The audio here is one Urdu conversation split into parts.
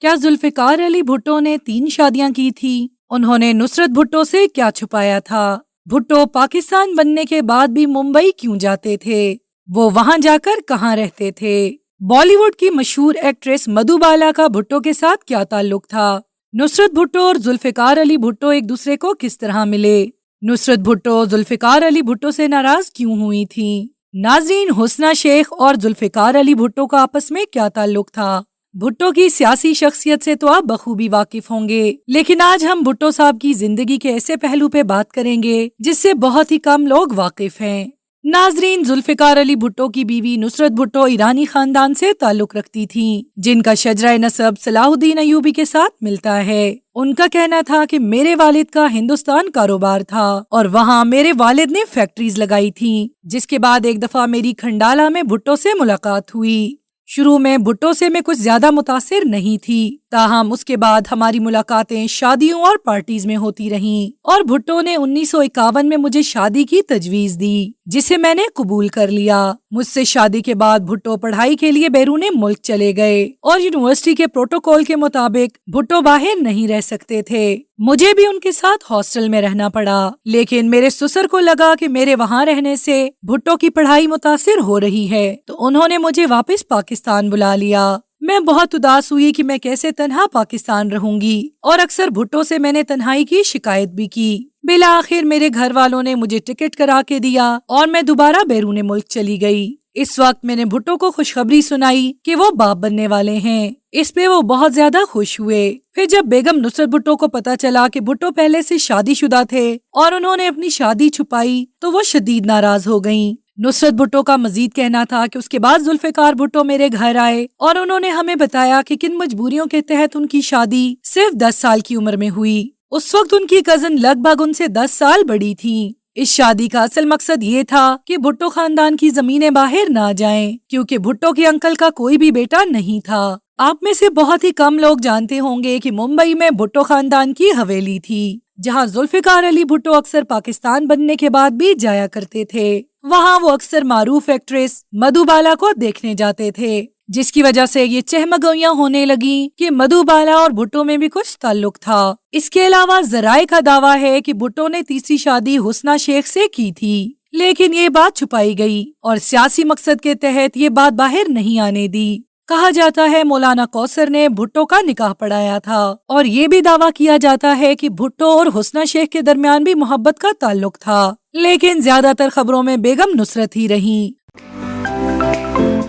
کیا ذوالفقار علی بھٹو نے 3 شادیاں کی تھی؟ انہوں نے نصرت بھٹو سے کیا چھپایا تھا؟ بھٹو پاکستان بننے کے بعد بھی ممبئی کیوں جاتے تھے؟ وہ وہاں جا کر کہاں رہتے تھے؟ بالی ووڈ کی مشہور ایکٹریس مدھو بالا کا بھٹو کے ساتھ کیا تعلق تھا؟ نصرت بھٹو اور ذوالفقار علی بھٹو ایک دوسرے کو کس طرح ملے؟ نصرت بھٹو ذوالفقار علی بھٹو سے ناراض کیوں ہوئی تھیں؟ ناظرین، حسنہ شیخ اور ذوالفقار علی بھٹو کا آپس میں کیا تعلق تھا؟ بھٹو کی سیاسی شخصیت سے تو آپ بخوبی واقف ہوں گے، لیکن آج ہم بھٹو صاحب کی زندگی کے ایسے پہلو پہ بات کریں گے جس سے بہت ہی کم لوگ واقف ہیں۔ ناظرین، ذوالفقار علی بھٹو کی بیوی نصرت بھٹو ایرانی خاندان سے تعلق رکھتی تھیں، جن کا شجرہ نسب صلاح الدین ایوبی کے ساتھ ملتا ہے۔ ان کا کہنا تھا کہ میرے والد کا ہندوستان کاروبار تھا اور وہاں میرے والد نے فیکٹریز لگائی تھیں، جس کے بعد ایک دفعہ میری کھنڈالہ میں بھٹو سے ملاقات ہوئی۔ شروع میں بھٹو سے میں کچھ زیادہ متاثر نہیں تھی، تاہم اس کے بعد ہماری ملاقاتیں شادیوں اور پارٹیز میں ہوتی رہیں اور بھٹو نے 1951 میں مجھے شادی کی تجویز دی، جسے میں نے قبول کر لیا۔ مجھ سے شادی کے بعد بھٹو پڑھائی کے لیے بیرون ملک چلے گئے اور یونیورسٹی کے پروٹوکول کے مطابق بھٹو باہر نہیں رہ سکتے تھے۔ مجھے بھی ان کے ساتھ ہاسٹل میں رہنا پڑا، لیکن میرے سسر کو لگا کہ میرے وہاں رہنے سے بھٹو کی پڑھائی متاثر ہو رہی ہے، تو انہوں نے مجھے واپس پاکستان بلا لیا۔ میں بہت اداس ہوئی کہ میں کیسے تنہا پاکستان رہوں گی اور اکثر بھٹو سے میں نے تنہائی کی شکایت بھی کی۔ بالآخر میرے گھر والوں نے مجھے ٹکٹ کرا کے دیا اور میں دوبارہ بیرون ملک چلی گئی۔ اس وقت میں نے بھٹو کو خوشخبری سنائی کہ وہ باپ بننے والے ہیں۔ اس پہ وہ بہت زیادہ خوش ہوئے۔ پھر جب بیگم نصرت بھٹو کو پتا چلا کہ بھٹو پہلے سے شادی شدہ تھے اور انہوں نے اپنی شادی چھپائی تو وہ شدید ناراض ہو گئیں۔ نصرت بھٹو کا مزید کہنا تھا کہ اس کے بعد ذوالفقار بھٹو میرے گھر آئے اور انہوں نے ہمیں بتایا کہ کن مجبوریوں کے تحت ان کی شادی صرف 10 سال کی عمر میں ہوئی۔ اس وقت ان کی کزن لگ بھگ ان سے 10 سال بڑی تھیں۔ اس شادی کا اصل مقصد یہ تھا کہ بھٹو خاندان کی زمینیں باہر نہ جائیں، کیونکہ بھٹو کے انکل کا کوئی بھی بیٹا نہیں تھا۔ آپ میں سے بہت ہی کم لوگ جانتے ہوں گے کہ ممبئی میں بھٹو خاندان کی حویلی تھی، جہاں ذوالفقار علی بھٹو اکثر پاکستان بننے کے بعد بھی جایا کرتے تھے۔ وہاں وہ اکثر معروف ایکٹریس مدھو بالا کو دیکھنے جاتے تھے، جس کی وجہ سے یہ چہمگوئیاں ہونے لگیں کہ مدھو بالا اور بھٹو میں بھی کچھ تعلق تھا۔ اس کے علاوہ ذرائع کا دعویٰ ہے کہ بھٹو نے تیسری شادی حسنہ شیخ سے کی تھی، لیکن یہ بات چھپائی گئی اور سیاسی مقصد کے تحت یہ بات باہر نہیں آنے دی۔ کہا جاتا ہے مولانا کوثر نے بھٹو کا نکاح پڑھایا تھا اور یہ بھی دعویٰ کیا جاتا ہے کہ بھٹو اور حسنہ شیخ کے درمیان بھی محبت کا تعلق تھا، لیکن زیادہ تر خبروں میں بیگم نصرت ہی رہیں۔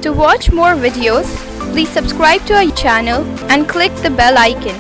To watch more videos, please subscribe to our channel and click the bell icon.